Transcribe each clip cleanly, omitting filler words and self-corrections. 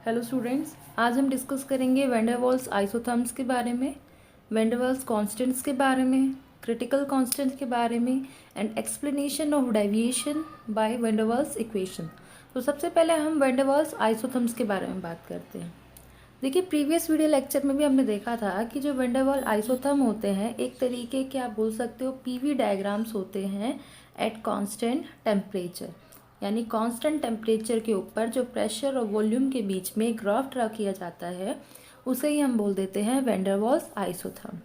Hello students, आज हम discuss करेंगे वैन डर वाल्स आइसोथर्म्स के बारे में, वैन डर वाल्स कॉन्स्टेंट्स के बारे में, क्रिटिकल कॉन्स्टेंट्स के बारे में and explanation of deviation by van der Waals equation. तो सबसे पहले हम वैन डर वाल्स आइसोथर्म्स के बारे में बात करते हैं। देखिए, प्रीवियस वीडियो लेक्चर में भी हमने देखा था कि जो वैन डर वाल्स आइसोथर्म होते हैं एक तरीके के, आप बोल सकते हो, पीवी डायग्राम्स होते हैं एट कांस्टेंट टेम्परेचर। यानी कांस्टेंट टेम्परेचर के ऊपर जो प्रेशर और वॉल्यूम के बीच में ग्राफ ड्रा किया जाता है उसे ही हम बोल देते हैं वैन डर वाल्स आइसोथर्म।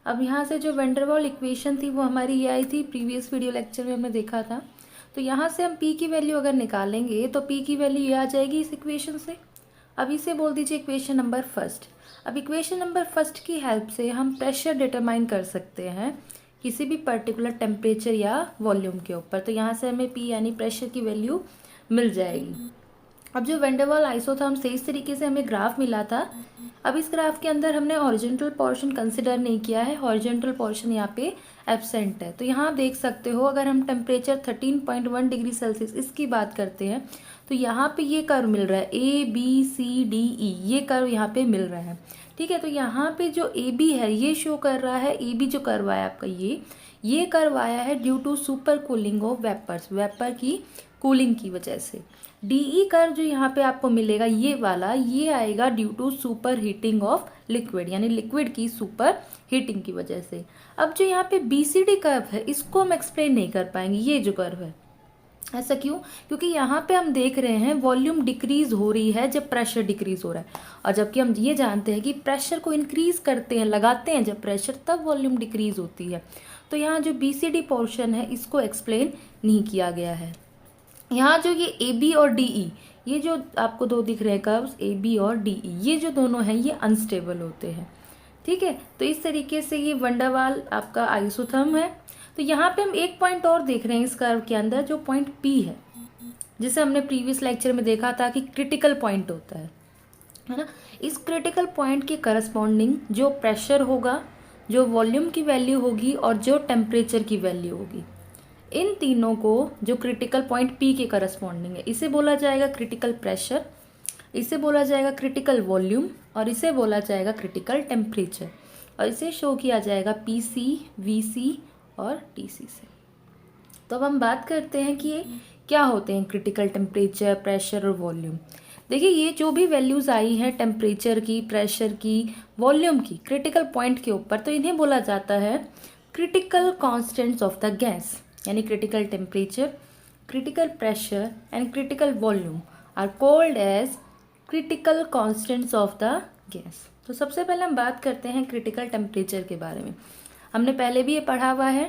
अब यहाँ से जो वैन डर वाल्स इक्वेशन थी वो हमारी ये आई थी, प्रीवियस वीडियो लेक्चर में हमने देखा था। तो यहाँ से हम पी की वैल्यू अगर निकालेंगे तो पी की वैल्यू ये आ जाएगी इस इक्वेशन से। अब इसे बोल दीजिए इक्वेशन नंबर फर्स्ट। अब इक्वेशन नंबर फर्स्ट की हेल्प से हम प्रेशर डिटरमाइन कर सकते हैं किसी भी पर्टिकुलर टेम्परेचर या वॉल्यूम के ऊपर। तो यहाँ से हमें पी यानी प्रेशर की वैल्यू मिल जाएगी। अब जो वैन डर वाल्स आइसोथर्म से इस तरीके से हमें ग्राफ मिला था। अब इस ग्राफ के अंदर हमने हॉरिजॉन्टल पोर्शन कंसिडर नहीं किया है, हॉरिजॉन्टल पोर्शन यहाँ पे एब्सेंट है। तो यहाँ देख सकते हो, अगर हम टेम्परेचर 13.1 डिग्री सेल्सियस इसकी बात करते हैं तो यहाँ पे ये कर्व मिल रहा है, ABCDE, ये कर्व यहाँ पे मिल रहा है। ठीक है, तो यहाँ पे जो AB है ये शो कर रहा है, AB जो कर्व आया आपका ये कर्व आया है due to super cooling of vapours, vapour की कूलिंग की वजह से। DE कर्व जो यहाँ पे आपको मिलेगा ये वाला, ये आएगा due to super heating of liquid, यानी लिक्विड की सुपर हीटिंग की वजह से। अब जो यहाँ पे BCD कर्व है इसको हम एक्सप्लेन नहीं कर पाएंगे, ये जो कर्व है। ऐसा क्यों? क्योंकि यहाँ पे हम देख रहे हैं वॉल्यूम डिक्रीज हो रही है जब प्रेशर डिक्रीज हो रहा है, और जबकि हम ये जानते हैं कि प्रेशर को इंक्रीज करते हैं, लगाते हैं जब प्रेशर, तब वॉल्यूम डिक्रीज होती है। तो यहाँ जो BCD पोर्शन है इसको एक्सप्लेन नहीं किया गया है। यहाँ जो ये AB और DE, ये जो आपको दो दिख रहे हैं कर्व्स, AB और DE, ये जो दोनों हैं ये अनस्टेबल होते हैं। ठीक है, तो इस तरीके से ये वैन डर वाल्स आपका आइसोथर्म है। तो यहाँ पे हम एक पॉइंट और देख रहे हैं इस कर्व के अंदर, जो पॉइंट P है, जिसे हमने प्रीवियस लेक्चर में देखा था कि क्रिटिकल पॉइंट होता है ना। इस क्रिटिकल पॉइंट के करस्पॉन्डिंग जो प्रेशर होगा, जो वॉल्यूम की वैल्यू होगी और जो टेम्परेचर की वैल्यू होगी, इन तीनों को जो क्रिटिकल पॉइंट P के करस्पॉन्डिंग है, इसे बोला जाएगा क्रिटिकल प्रेशर, इसे बोला जाएगा क्रिटिकल वॉल्यूम और इसे बोला जाएगा क्रिटिकल टेम्परेचर। और इसे शो किया जाएगा PC, VC और TC से। तो अब हम बात करते हैं कि ये क्या होते हैं क्रिटिकल टेम्परेचर, प्रेशर और वॉल्यूम। देखिए, ये जो भी वैल्यूज़ आई हैं टेम्परेचर की, प्रेशर की, वॉल्यूम की, क्रिटिकल पॉइंट के ऊपर, तो इन्हें बोला जाता है critical constants of the gas. यानी critical temperature, critical pressure and critical volume are called as critical constants of the gas. तो सबसे पहले हम बात करते हैं क्रिटिकल टेम्परेचर के बारे में। हमने पहले भी ये पढ़ा हुआ है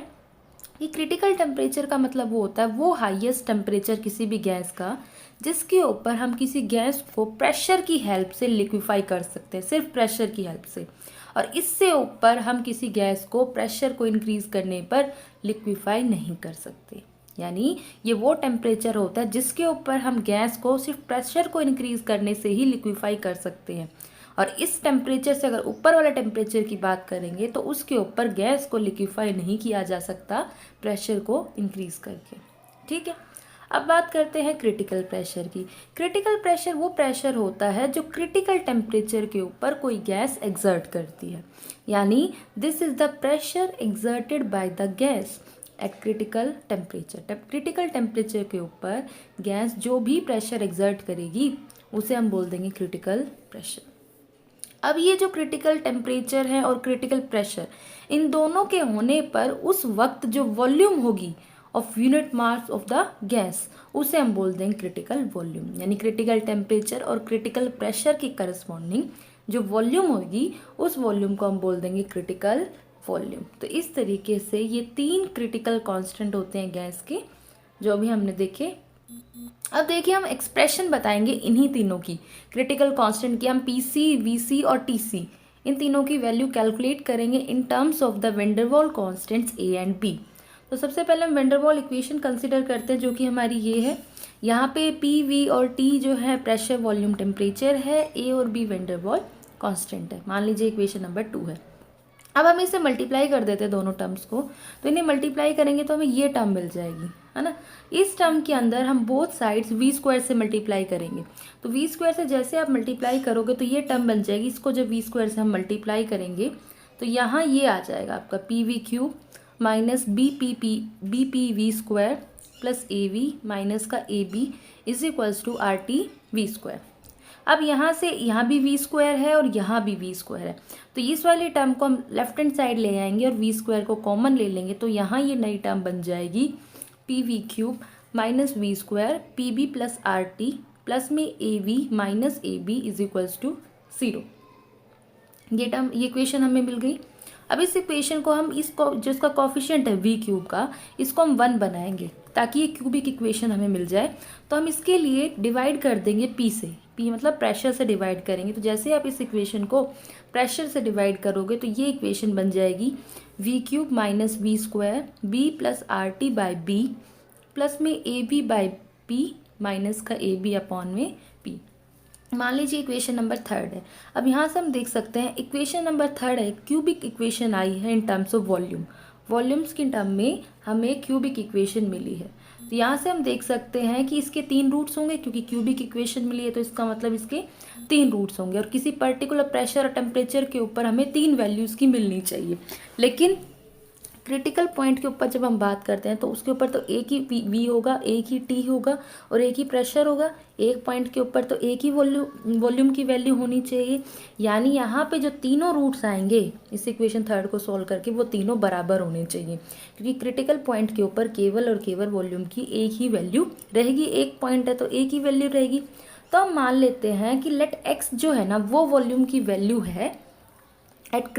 कि क्रिटिकल टेम्परेचर का मतलब वो होता है वो हाईएस्ट टेम्परेचर किसी भी गैस का जिसके ऊपर हम किसी गैस को प्रेशर की हेल्प से लिक्विफाई कर सकते हैं, सिर्फ प्रेशर की हेल्प से। और इससे ऊपर हम किसी गैस को प्रेशर को इंक्रीज करने पर लिक्विफाई नहीं कर सकते। यानी ये वो टेम्परेचर होता है जिसके ऊपर हम गैस को सिर्फ प्रेशर को इंक्रीज करने से ही लिक्विफाई कर सकते हैं। और इस टेम्परेचर से अगर ऊपर वाले टेम्परेचर की बात करेंगे तो उसके ऊपर गैस को लिक्विफाई नहीं किया जा सकता प्रेशर को इंक्रीज करके। ठीक है, अब बात करते हैं क्रिटिकल प्रेशर की। क्रिटिकल प्रेशर वो प्रेशर होता है जो क्रिटिकल टेम्परेचर के ऊपर कोई गैस एक्सर्ट करती है। यानी this is the pressure exerted by the gas at critical temperature. Critical temperature के ऊपर गैस जो भी प्रेशर एक्सर्ट करेगी उसे हम बोल देंगे क्रिटिकल प्रेशर। अब ये जो क्रिटिकल टेम्परेचर है और क्रिटिकल प्रेशर, इन दोनों के होने पर उस वक्त जो वॉल्यूम होगी of unit mass of the gas उसे हम बोल देंगे क्रिटिकल वॉल्यूम। यानी क्रिटिकल टेम्परेचर और क्रिटिकल प्रेशर की करस्पॉन्डिंग जो वॉल्यूम होगी उस वॉल्यूम को हम बोल देंगे क्रिटिकल वॉल्यूम। तो इस तरीके से ये तीन क्रिटिकल कांस्टेंट होते हैं गैस के, जो अभी हमने देखे। अब देखिए, हम एक्सप्रेशन बताएंगे इन्हीं तीनों की, क्रिटिकल कांस्टेंट की। हम PC, VC और TC इन तीनों की वैल्यू कैलकुलेट करेंगे in terms of the van der Waals constants A and B। तो सबसे पहले हम van der Waals equation consider करते हैं, जो कि हमारी ये है। यहाँ पे P, V और T जो है प्रेशर, वॉल्यूम, टेम्परेचर है। A और B van der Waals constant है। मान लीजिए इक्वेशन नंबर 2 है। अब हम इसे मल्टीप्लाई कर देते हैं दोनों टर्म्स को, तो इन्हें मल्टीप्लाई करेंगे तो हमें ये टर्म मिल जाएगी, है ना। इस टर्म के अंदर हम बोथ साइड्स वी स्क्वायर से मल्टीप्लाई करेंगे, तो वी स्क्वायर से जैसे आप मल्टीप्लाई करोगे तो ये टर्म बन जाएगी। इसको जब वी स्क्वायर से हम मल्टीप्लाई करेंगे तो यहाँ ये आ जाएगा आपका P V cube minus b P V square plus a V minus का a b is equals to R T V square. अब यहाँ से यहाँ भी वी स्क्वायर है और यहाँ भी वी स्क्वायर है, तो इस वाली टर्म को हम लेफ्ट हैंड साइड ले आएंगे और वी स्क्वायर को कॉमन ले लेंगे, तो यहाँ ये नई टर्म बन जाएगी P V cube minus V square P b plus R T plus में a V minus A b is equals to 0। ये इक्वेशन हमें मिल गई। अब इस इक्वेशन को हम इसको जो इसका कॉफिशिएंट है वी क्यूब का, इसको हम 1 बनाएंगे ताकि ये क्यूबिक इक्वेशन हमें मिल जाए। तो हम इसके लिए डिवाइड कर देंगे पी से, पी मतलब प्रेशर से डिवाइड करेंगे। तो जैसे आप इस इक्वेशन को प्रेशर से डिवाइड करोगे तो ये इक्वेशन बन जाएगी V cube minus V square B plus R T by b plus में a B by P minus का ए बी अपॉन में पी। मान लीजिए इक्वेशन नंबर 3 है। अब यहाँ से हम देख सकते हैं इक्वेशन नंबर 3 है, क्यूबिक इक्वेशन आई है इन टर्म्स ऑफ वॉल्यूम। वॉल्यूम्स के टर्म में हमें क्यूबिक इक्वेशन मिली है। तो यहाँ से हम देख सकते हैं कि इसके 3 रूट्स होंगे, क्योंकि क्यूबिक इक्वेशन मिली है तो इसका मतलब इसके 3 रूट्स होंगे। और किसी पर्टिकुलर प्रेशर और टेम्परेचर के ऊपर हमें 3 वैल्यूज़ की मिलनी चाहिए। लेकिन क्रिटिकल पॉइंट के ऊपर जब हम बात करते हैं तो उसके ऊपर तो एक ही वी होगा, एक ही टी होगा और एक ही प्रेशर होगा। एक पॉइंट के ऊपर तो एक ही वॉल्यूम की वैल्यू होनी चाहिए। यानी यहाँ पे जो तीनों रूट्स आएंगे इस इक्वेशन 3 को सॉल्व करके वो तीनों बराबर होने चाहिए, क्योंकि क्रिटिकल पॉइंट के ऊपर केवल और केवल वॉल्यूम की एक ही वैल्यू रहेगी। एक पॉइंट है तो एक ही वैल्यू रहेगी। तो हम मान लेते हैं कि लेट एक्स जो है ना वो वॉल्यूम की वैल्यू है एट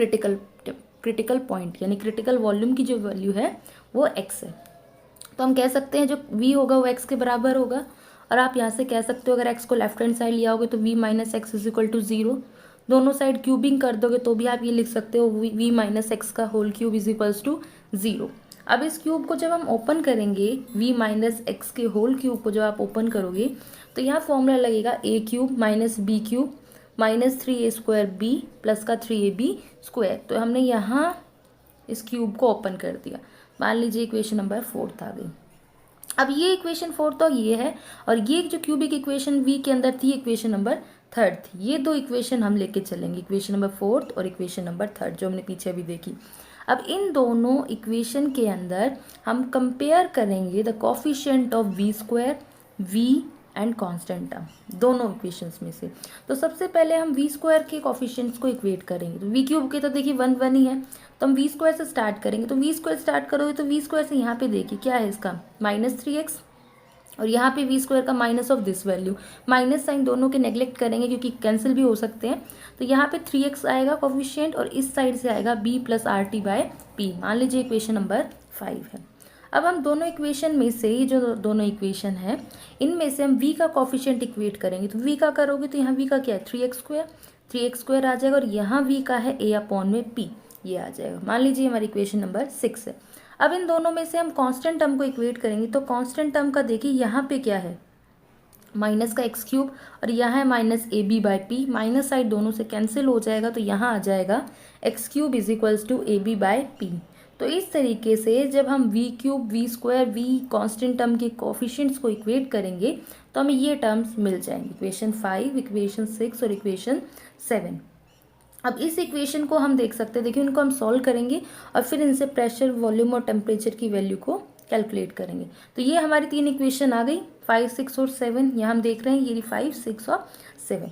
क्रिटिकल पॉइंट, यानी क्रिटिकल वॉल्यूम की जो वैल्यू है वो x है। तो हम कह सकते हैं जो v होगा वो x के बराबर होगा। और आप यहाँ से कह सकते हो अगर x को लेफ्ट हैंड साइड लिया होगे तो v minus X is equal to 0। दोनों साइड क्यूबिंग कर दोगे तो भी आप ये लिख सकते हो v माइनस एक्स का whole cube is equals to 0। अब इस क्यूब को जब हम ओपन करेंगे v माइनस एक्स के होल क्यूब को जब आप ओपन करोगे तो यहाँ फॉर्मूला लगेगा a cube minus B cube minus 3a square B plus का 3ab स्क्वायर। तो हमने यहाँ इस क्यूब को ओपन कर दिया। मान लीजिए इक्वेशन नंबर 4 आ गई। अब ये इक्वेशन 4 तो ये है, और ये जो क्यूबिक इक्वेशन v के अंदर थी इक्वेशन नंबर 3 थी। ये 2 इक्वेशन हम लेके चलेंगे, इक्वेशन नंबर 4 और इक्वेशन नंबर 3 जो हमने पीछे अभी देखी। अब इन दोनों इक्वेशन के अंदर हम कंपेयर करेंगे the coefficient of V square v and constant term, दोनों इक्वेशंस में से। तो सबसे पहले हम वी स्क्वायर के कोफिशिएंट्स को इक्वेट करेंगे। तो वी क्यूब के तो देखिए 1 ही है, तो हम वी स्क्वायर से स्टार्ट करेंगे। तो वी स्क्वायर स्टार्ट करोगे तो वी स्क्वायर से यहाँ पे देखिए क्या है इसका माइनस 3x, और यहाँ पे वी स्क्वायर का minus of this value. Minus sign दोनों के नेग्लेक्ट करेंगे क्योंकि कैंसिल भी हो सकते हैं। तो यहाँ पे 3x आएगा कोफिशिएंट और इस साइड से आएगा b plus R T by P. मान लीजिए इक्वेशन नंबर 5 है। अब हम दोनों इक्वेशन में से ये जो दोनों इक्वेशन है इनमें से हम v का कोफिशिएंट इक्वेट करेंगे। तो v का करोगे तो यहाँ v का क्या है 3x स्क्वायर आ जाएगा, और यहाँ v का है a अपॉन में p, ये आ जाएगा। मान लीजिए हमारी इक्वेशन नंबर 6 है। अब इन दोनों में से हम कांस्टेंट टर्म को इक्वेट करेंगे। तो कांस्टेंट टर्म का देखिए यहाँ पे क्या है माइनस का एक्स क्यूब, और यहाँ है minus A B by P. Minus side दोनों से कैंसिल हो जाएगा तो यहाँ आ जाएगा X cube is equals to A B by P. तो इस तरीके से जब हम V cube V square V constant term के कोफिशिएंट्स को इक्वेट करेंगे तो हमें ये टर्म्स मिल जाएंगे, इक्वेशन 5, इक्वेशन 6 और इक्वेशन 7। अब इस इक्वेशन को हम देख सकते हैं, देखिए उनको हम सॉल्व करेंगे और फिर इनसे प्रेशर वॉल्यूम और टेम्परेचर की वैल्यू को कैलकुलेट करेंगे। तो ये हमारी 3 इक्वेशन आ गई 5, 6 और 7। यहाँ हम देख रहे हैं ये 5, 6 और 7।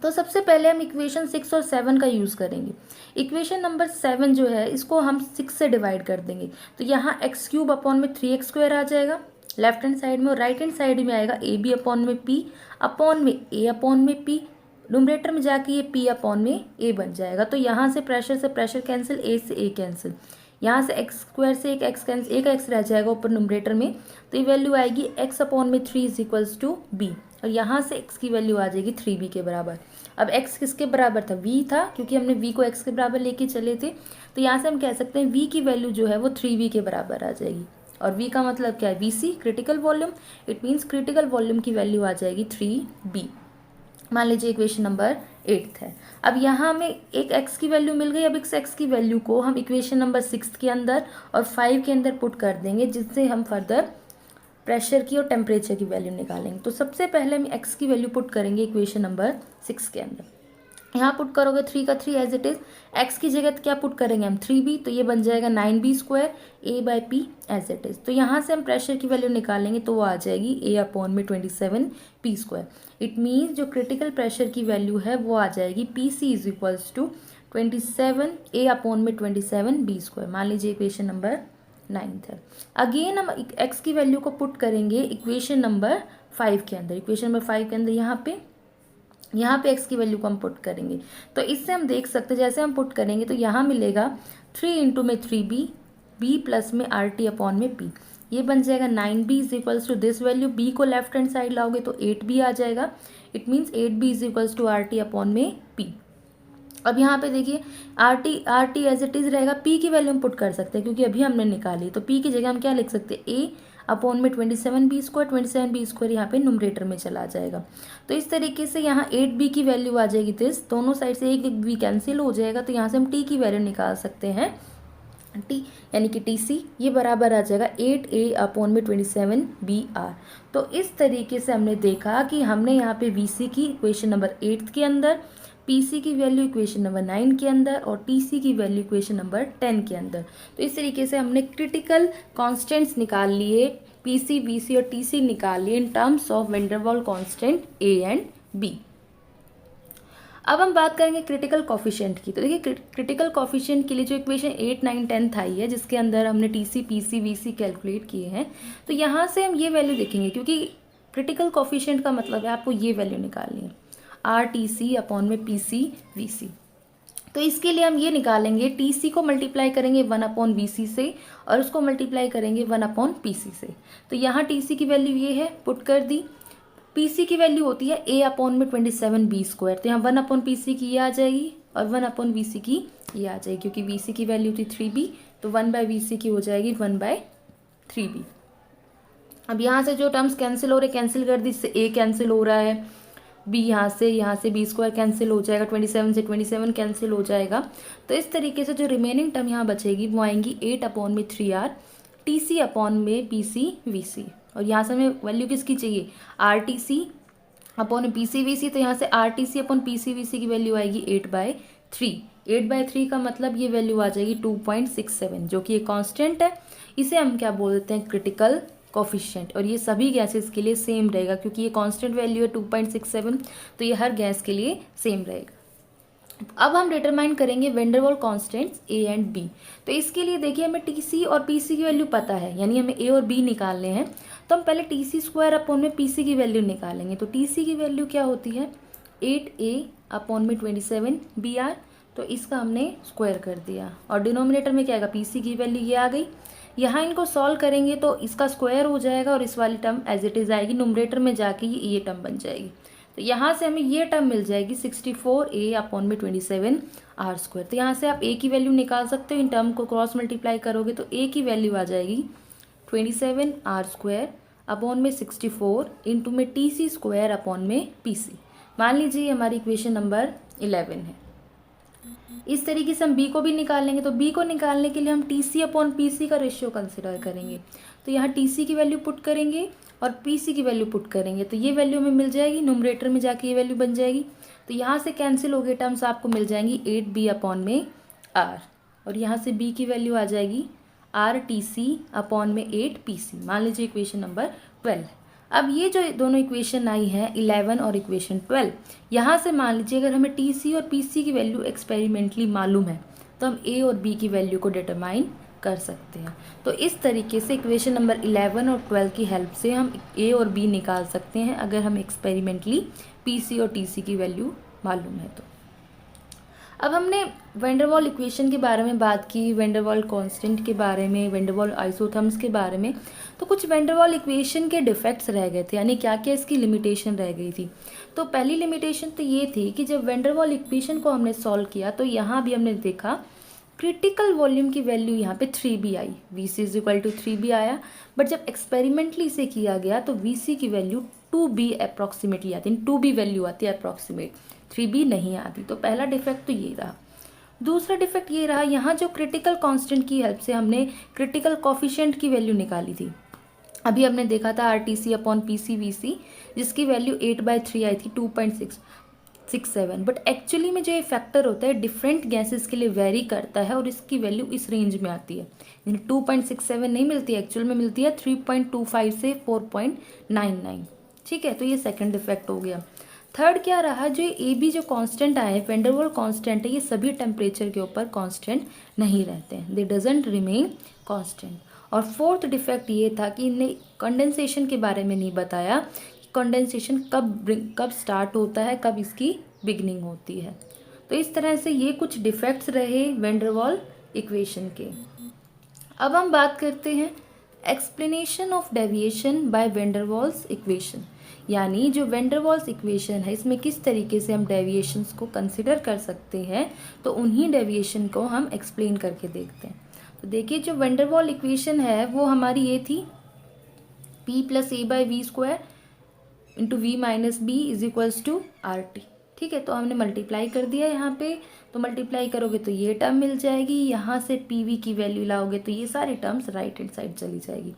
तो सबसे पहले हम इक्वेशन 6 और 7 का यूज़ करेंगे। इक्वेशन नंबर 7 जो है इसको हम 6 से डिवाइड कर देंगे। तो यहाँ एक्स क्यूब अपॉन में 3x स्क्वायर आ जाएगा लेफ्ट हैंड साइड में, और राइट हैंड साइड में आएगा ए बी अपॉन में पी अपॉन में ए अपॉन में पी। न्यूमरेटर में जाके ये p अपॉन में a बन जाएगा। तो यहाँ से प्रेशर कैंसिल, a से a कैंसिल, यहाँ से एक्स स्क्वायर से एक एक्स कैंसिल, एक एक्स रह जाएगा ऊपर न्यूमरेटर में। तो ये वैल्यू आएगी x अपॉन में 3 इज इक्वल्स टू b, और यहाँ से x की वैल्यू आ जाएगी 3b के बराबर। अब x किसके बराबर था v था, क्योंकि हमने v को x के बराबर लेके चले थे। तो यहाँ से हम कह सकते हैं v की वैल्यू जो है वो 3v के बराबर आ जाएगी। और v का मतलब क्या है vc critical volume, it means critical volume की वैल्यू आ जाएगी 3b। मान लीजिए इक्वेशन नंबर 8 है। अब यहाँ हमें एक x की वैल्यू मिल गई। अब इस x की वैल्यू को हम इक्वेशन नंबर 6 के अंदर और 5 के अंदर पुट कर देंगे, जिससे हम फर्दर प्रेशर की और टेम्परेचर की वैल्यू निकालेंगे। तो सबसे पहले हम x की वैल्यू पुट करेंगे इक्वेशन नंबर 6 के अंदर। यहाँ पुट करोगे 3 का 3 एज इट इज, x की जगह क्या पुट करेंगे हम 3b, तो ये बन जाएगा 9b² a/p as it is. तो यहाँ से हम प्रेशर की वैल्यू निकालेंगे तो वो आ जाएगी a/27p²। इट मीन्स जो क्रिटिकल प्रेशर की वैल्यू है वो आ जाएगी PC = 27 a/27b²। मान लीजिए इक्वेशन नंबर 9 है। अगेन हम x की वैल्यू को पुट करेंगे इक्वेशन नंबर 5 के अंदर। इक्वेशन नंबर 5 के अंदर यहाँ पे x की वैल्यू को हम पुट करेंगे। तो इससे हम देख सकते हैं जैसे हम पुट करेंगे तो यहाँ मिलेगा 3 इंटू में 3b, b प्लस में RT/p, ये बन जाएगा 9b = दिस वैल्यू। b को लेफ्ट हैंड साइड लाओगे तो 8b आ जाएगा। It means 8b = RT/p। अब यहाँ पे देखिए RT एज इट इज रहेगा, p की वैल्यू हम पुट कर सकते हैं क्योंकि अभी हमने निकाली। तो p की जगह हम क्या लिख सकते हैं, a/27b²। 27b² यहाँ पे न्यूमरेटर में चला जाएगा। तो इस तरीके से यहाँ 8b की वैल्यू आ जाएगी दिस, दोनों साइड से एक b कैंसिल हो जाएगा। तो यहाँ से हम t की वैल्यू निकाल सकते हैं, t यानी कि TC ये बराबर आ जाएगा 8a/27br। तो इस तरीके से हमने देखा कि हमने यहाँ पे VC की इक्वेशन नंबर 8 के अंदर, PC की वैल्यू इक्वेशन नंबर 9 के अंदर और TC की वैल्यू इक्वेशन नंबर 10 के अंदर। तो इस तरीके से हमने क्रिटिकल कांस्टेंट्स निकाल लिए, PC, VC और TC निकाल लिए in terms of van der Waals constant A and B। अब हम बात करेंगे क्रिटिकल कॉफिशिएंट की। तो देखिए क्रिटिकल कॉफिशिएंट के लिए जो इक्वेशन 8, 9, 10 आई है, जिसके अंदर हमने TC, PC, VC कैलकुलेट किए हैं, तो यहाँ से हम ये वैल्यू देखेंगे क्योंकि क्रिटिकल कॉफिशिएंट का मतलब है आपको ये वैल्यू निकालनी है, RTC/PC VC। तो इसके लिए हम ये निकालेंगे, TC को मल्टीप्लाई करेंगे 1/VC से और उसको मल्टीप्लाई करेंगे 1/PC से। तो यहाँ TC की वैल्यू ये है, पुट कर दी। PC की वैल्यू होती है a/27b²। तो यहाँ 1/PC की ये आ जाएगी और 1/VC की ये आ जाएगी, क्योंकि VC की वैल्यू थी 3b, तो 1/VC की हो जाएगी 1/3b। अब यहाँ से जो टर्म्स कैंसिल हो रहे कैंसिल कर दी, इससे a कैंसिल हो रहा है, b यहाँ से b² कैंसिल हो जाएगा, 27 से 27 कैंसिल हो जाएगा। तो इस तरीके से जो रिमेनिंग टर्म यहाँ बचेगी वो आएंगी 8/3r TC/PC VC। और यहाँ से हमें वैल्यू किसकी चाहिए, RTC/PC VC। तो यहाँ से RTC/PC VC की वैल्यू आएगी 8/3। 8/3 का मतलब ये वैल्यू आ जाएगी 2.67, जो कि ये कांस्टेंट है। इसे हम क्या बोल देते हैं, क्रिटिकल कॉफिशिएंट। और ये सभी गैसेस के लिए सेम रहेगा क्योंकि ये कांस्टेंट वैल्यू है 2.67, तो ये हर गैस के लिए सेम रहेगा। अब हम डिटरमाइन करेंगे van der Waals constants A and B। तो इसके लिए देखिए हमें TC और PC की वैल्यू पता है, यानी हमें A और B निकालने हैं। तो हम पहले TC²/PC की वैल्यू निकालेंगे। तो TC की वैल्यू क्या होती है, 8a/27br। तो इसका हमने स्क्वायर कर दिया और डिनोमिनेटर में क्या आएगा, PC की वैल्यू ये आ गई। यहाँ इनको सॉल्व करेंगे तो इसका स्क्वायर हो जाएगा और इस वाली टर्म एज इट इज आएगी, न्यूमरेटर में जाके ये टर्म बन जाएगी। तो यहाँ से हमें ये टर्म मिल जाएगी 64a/27r²। तो यहाँ से आप a की वैल्यू निकाल सकते हो, इन टर्म को क्रॉस मल्टीप्लाई करोगे तो a की वैल्यू आ जाएगी 27r²/64 इंटू में TC²/PC। मान लीजिए हमारी इक्वेशन नंबर 11 है। इस तरीके से हम B को भी निकालेंगे। तो B को निकालने के लिए हम TC/PC का रेशियो कंसिडर करेंगे। तो यहाँ TC की वैल्यू पुट करेंगे और PC की वैल्यू पुट करेंगे, तो ये वैल्यू हमें मिल जाएगी, न्यूमरेटर में जाके ये वैल्यू बन जाएगी। तो यहाँ से कैंसिल हो गए टर्म्स, आपको मिल जाएंगी 8b/r और यहाँ से B की वैल्यू आ जाएगी RTC/8PC। मान लीजिए इक्वेशन नंबर 12। अब ये जो दोनों इक्वेशन आई है 11 और इक्वेशन 12, यहाँ से मान लीजिए अगर हमें TC और PC की वैल्यू एक्सपेरिमेंटली मालूम है तो हम A और B की वैल्यू को डिटरमाइन कर सकते हैं। तो इस तरीके से इक्वेशन नंबर 11 और 12 की हेल्प से हम A और B निकाल सकते हैं अगर हम एक्सपेरिमेंटली PC और TC की वैल्यू मालूम है तो। अब हमने वैन डेर वाल्स इक्वेशन के बारे में बात की, वैन डेर वाल्स कांस्टेंट के बारे में, वैन डेर वाल्स आइसोथर्म्स के बारे में। तो कुछ वैन डेर वाल्स इक्वेशन के डिफेक्ट्स रह गए थे, यानी क्या क्या इसकी लिमिटेशन रह गई थी। तो पहली लिमिटेशन तो ये थी कि जब वैन डेर वाल्स इक्वेशन को हमने सॉल्व किया तो यहाँ भी हमने देखा क्रिटिकल वॉल्यूम की वैल्यू यहाँ पे 3b आई, Vc is equal to 3b आया, बट जब एक्सपेरिमेंटली इसे किया गया तो Vc की वैल्यू 2b अप्रॉक्सीमेटली आती है, 2b वैल्यू आती है अप्रॉक्सीमेट, 3b नहीं आती। तो पहला डिफेक्ट तो ये रहा। दूसरा डिफेक्ट ये रहा, यहाँ जो क्रिटिकल कांस्टेंट की हेल्प से हमने क्रिटिकल कॉफिशिएंट की वैल्यू निकाली थी। अभी हमने देखा था RTC अपॉन PCVC, जिसकी वैल्यू 8/3 आई थी, 2.667, बट एक्चुअली में जो ये फैक्टर होता है डिफरेंट गैसेस के लिए वेरी करता है और इसकी वैल्यू इस रेंज में आती है, यानी 2.67 नहीं मिलती है, एक्चुअल में मिलती है 3.25 से 4.99। ठीक है, तो ये सेकंड डिफेक्ट हो गया। थर्ड क्या रहा, जो ए बी जो कांस्टेंट आए हैं, वैन डेर वाल्स कांस्टेंट है, ये सभी टेम्परेचर के ऊपर कांस्टेंट नहीं रहते हैं, दे डजंट रिमेन कांस्टेंट। और फोर्थ डिफेक्ट ये था कि इन्हें कंडेंसेशन के बारे में नहीं बताया, कंडेंसेशन कब स्टार्ट होता है, कब इसकी बिगनिंग होती है। तो इस तरह से ये कुछ डिफेक्ट्स रहे वैन डेर वाल्स इक्वेशन के। अब हम बात करते हैं explanation of deviation by van der Waals equation, यानी जो वैन डेर वाल्स इक्वेशन है इसमें किस तरीके से हम डेविएशंस को कंसिडर कर सकते हैं, तो उन्हीं डेविएशन को हम एक्सप्लेन करके देखते हैं। तो देखिए, जो वैन डेर वाल्स इक्वेशन है वो हमारी ये थी, P + A/v² into V - B is equals to RT। ठीक है, तो हमने मल्टीप्लाई कर दिया यहाँ पे, तो मल्टीप्लाई करोगे तो ये टर्म मिल जाएगी, यहाँ से PV की वैल्यू लाओगे तो ये सारी टर्म्स राइट हैंड साइड चली जाएगी।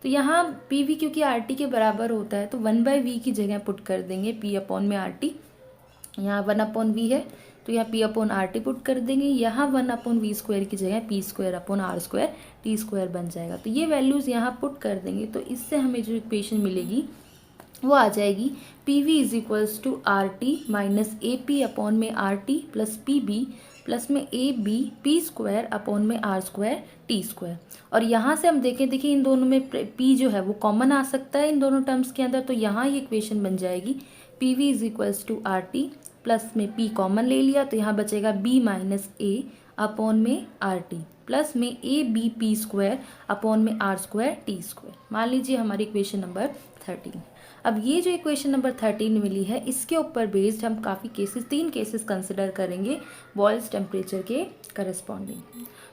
तो यहाँ PV क्योंकि RT के बराबर होता है तो 1/V की जगह पुट कर देंगे P/RT, यहाँ 1/V है तो यहाँ P/RT पुट कर देंगे, यहाँ 1/V² की जगह P² T² बन जाएगा। तो ये वैल्यूज़ यहाँ पुट कर देंगे, तो इससे हमें जो इक्वेशन मिलेगी वो आ जाएगी PV is equals to RT minus AP/RT plus PB plus में AB P² T²। और यहाँ से हम देखिए इन दोनों में P जो है वो कॉमन आ सकता है इन दोनों टर्म्स के अंदर, तो यहाँ ये इक्वेशन बन जाएगी PV is equals to RT plus में P कॉमन ले लिया तो यहाँ बचेगा B - A/RT प्लस में AB P² T²। मान लीजिए हमारी इक्वेशन नंबर 13। अब ये जो इक्वेशन नंबर 13 मिली है इसके ऊपर बेस्ड हम काफ़ी केसेस, 3 केसेस कंसिडर करेंगे बॉयल्स टेम्परेचर के करस्पॉन्डिंग।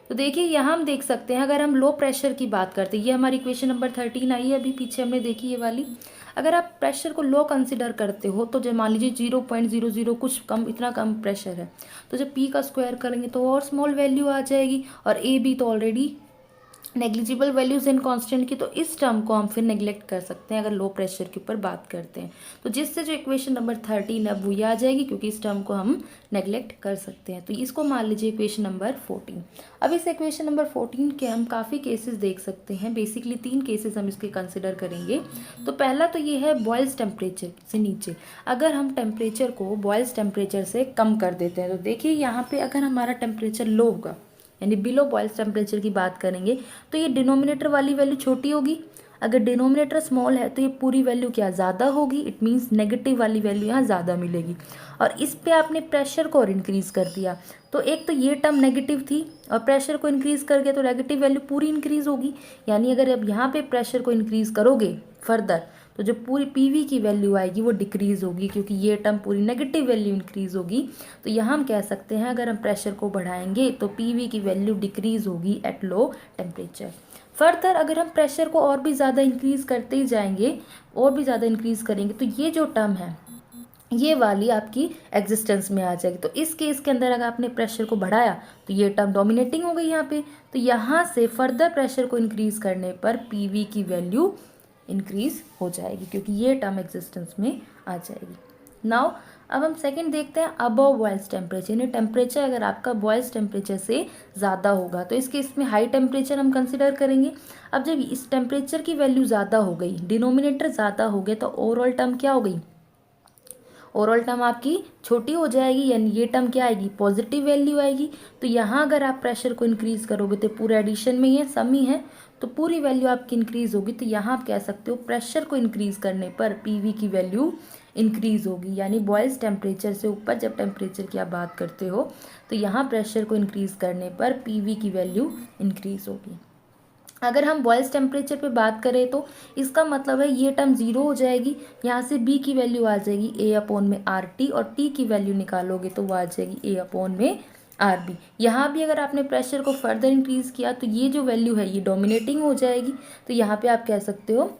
तो देखिए यहाँ हम देख सकते हैं, अगर हम लो प्रेशर की बात करते हैं, ये हमारी इक्वेशन नंबर 13 आई है, अभी पीछे हमने देखी ये वाली। अगर आप प्रेशर को लो कंसिडर करते हो तो जब मान लीजिए 0.00 कुछ कम, इतना कम प्रेशर है, तो जब P का स्क्वायर करेंगे तो और स्मॉल वैल्यू आ जाएगी, और AB तो already negligible values in constant की, तो इस टर्म को हम फिर नेग्लेक्ट कर सकते हैं अगर लो प्रेशर के ऊपर बात करते हैं, तो जिससे जो इक्वेशन नंबर 13 अब वो आ जाएगी, क्योंकि इस टर्म को हम नेग्लेक्ट कर सकते हैं। तो इसको मान लीजिए इक्वेशन नंबर 14। अब इस इक्वेशन नंबर 14 के हम काफ़ी केसेस देख सकते हैं, बेसिकली 3 केसेस हम इसके कंसिडर करेंगे। तो पहला तो ये है बॉयल्स टेम्परेचर से नीचे, अगर हम टेम्परेचर को बॉयल्स टेम्परेचर से कम कर देते हैं, तो देखिए यहाँ पे अगर हमारा टेम्परेचर लो होगा, यानी बिलो बॉयल्स टेम्परेचर की बात करेंगे, तो ये डिनोमिनेटर वाली वैल्यू छोटी होगी, अगर डिनोमिनेटर स्मॉल है तो ये पूरी वैल्यू क्या ज़्यादा होगी, इट मीन्स नेगेटिव वाली वैल्यू यहाँ ज़्यादा मिलेगी। और इस पे आपने प्रेशर को और इंक्रीज़ कर दिया, तो एक तो ये टर्म नेगेटिव थी और प्रेशर को इंक्रीज़ कर गया तो नेगेटिव वैल्यू पूरी इंक्रीज़ होगी, यानी अगर अब यहाँ पे प्रेशर को इंक्रीज़ करोगे फर्दर तो जो पूरी PV की वैल्यू आएगी वो डिक्रीज़ होगी, क्योंकि ये टर्म पूरी नेगेटिव वैल्यू इंक्रीज़ होगी। तो यहाँ हम कह सकते हैं अगर हम प्रेशर को बढ़ाएंगे तो PV की वैल्यू डिक्रीज़ होगी एट लो टेम्परेचर। फर्दर अगर हम प्रेशर को और भी ज़्यादा इंक्रीज़ करते ही जाएंगे, और भी ज़्यादा इंक्रीज़ करेंगे, तो ये जो टर्म है ये वाली आपकी एग्जिस्टेंस में आ जाएगी। तो इस केस के अंदर अगर आपने प्रेशर को बढ़ाया तो ये टर्म डोमिनेटिंग हो गई यहाँ पे, तो यहाँ से फर्दर प्रेशर को इंक्रीज़ करने पर PV की वैल्यू इंक्रीज हो जाएगी, क्योंकि ये टर्म एग्जिस्टेंस में आ जाएगी। नाउ अब हम सेकंड देखते हैं अबव बॉयल्स टेम्परेचर, यानी टेम्परेचर अगर आपका बॉयल्स टेम्परेचर से ज़्यादा होगा, तो इस केस में हाई टेम्परेचर हम कंसिडर करेंगे। अब जब इस टेम्परेचर की वैल्यू ज़्यादा हो गई, डिनोमिनेटर ज़्यादा हो गए, तो ओवरऑल टर्म क्या हो गई, ओवरऑल टर्म आपकी छोटी हो जाएगी, यानी ये टर्म क्या आएगी, पॉजिटिव वैल्यू आएगी। तो यहाँ अगर आप प्रेशर को इंक्रीज़ करोगे तो पूरे एडिशन में ही है, सम ही है, तो पूरी वैल्यू आपकी इंक्रीज़ होगी। तो यहाँ आप कह सकते हो प्रेशर को इंक्रीज़ करने पर PV की वैल्यू इंक्रीज़ होगी, यानी बॉयल्स टेम्परेचर से ऊपर जब टेम्परेचर की आप बात करते हो तो यहाँ प्रेशर को इंक्रीज़ करने पर PV की वैल्यू इंक्रीज़ होगी। अगर हम बॉयल्स टेम्परेचर पे बात करें तो इसका मतलब है ये टर्म 0 हो जाएगी, यहाँ से B की वैल्यू आ जाएगी A/RT, और T की वैल्यू निकालोगे तो वो आ जाएगी A/V RB। यहाँ भी अगर आपने प्रेशर को फर्दर इंक्रीज़ किया तो ये जो वैल्यू है ये डोमिनेटिंग हो जाएगी, तो यहाँ पे आप कह सकते हो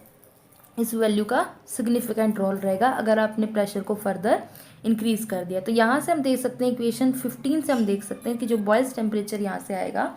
इस वैल्यू का सिग्निफिकेंट रोल रहेगा अगर आपने प्रेशर को फर्दर इंक्रीज़ कर दिया। तो यहाँ से हम देख सकते हैं इक्वेशन 15 से हम देख सकते हैं कि जो बॉयल्स टेम्परेचर यहाँ से आएगा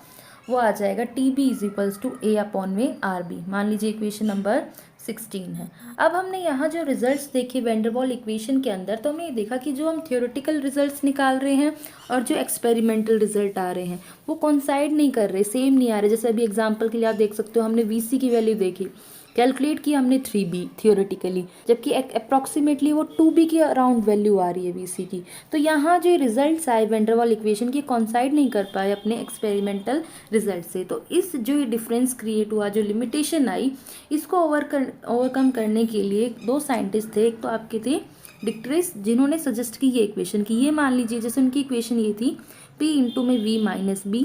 वो आ जाएगा TB is equals to A upon में RB। मान लीजिए इक्वेशन नंबर 16 है। अब हमने यहाँ जो रिजल्ट्स देखे वैंडरवाल इक्वेशन के अंदर, तो हमने ये देखा कि जो हम थियोरेटिकल रिजल्ट्स निकाल रहे हैं और जो एक्सपेरिमेंटल रिजल्ट आ रहे हैं वो कोइंसाइड नहीं कर रहे, सेम नहीं आ रहे। जैसे अभी एग्जांपल के लिए आप देख सकते हो हमने VC की वैल्यू देखी, कैलकुलेट की हमने 3B थियोरेटिकली, जबकि अप्रॉक्सीमेटली वो 2B की अराउंड वैल्यू आ रही है VC की। तो यहाँ जो रिजल्ट्स आए वैंडरवाल इक्वेशन की कॉन्साइड नहीं कर पाए अपने एक्सपेरिमेंटल रिजल्ट से। तो इस जो डिफरेंस क्रिएट हुआ, जो लिमिटेशन आई, इसको ओवरकम करने के लिए दो साइंटिस्ट थे। एक तो आपके थे डिक्ट्रिस, जिन्होंने सजेस्ट की ये इक्वेशन की, ये मान लीजिए जैसे उनकी इक्वेशन ये थी P इंटू में V minus B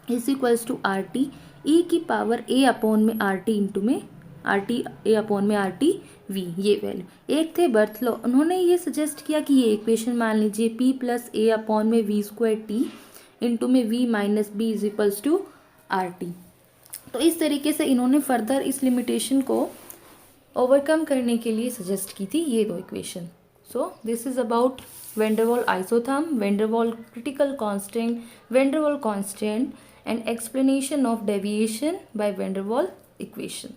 is equals to RT E की पावर A अपॉन में RT इंटू में RT A अपॉन में RT V, ये वैल्यू। एक थे बर्थलो, उन्होंने ये सजेस्ट किया कि ये इक्वेशन मान लीजिए P प्लस A अपॉन में V स्क्वायर T इंटू में V minus B is equals to RT। तो इस तरीके से इन्होंने फर्दर इस लिमिटेशन को ओवरकम करने के लिए सजेस्ट की थी ये दो equation. So this is about Van der Waals isotherm, Van der Waals critical constant, Van der Waals constant and explanation of deviation by van der Waal equation.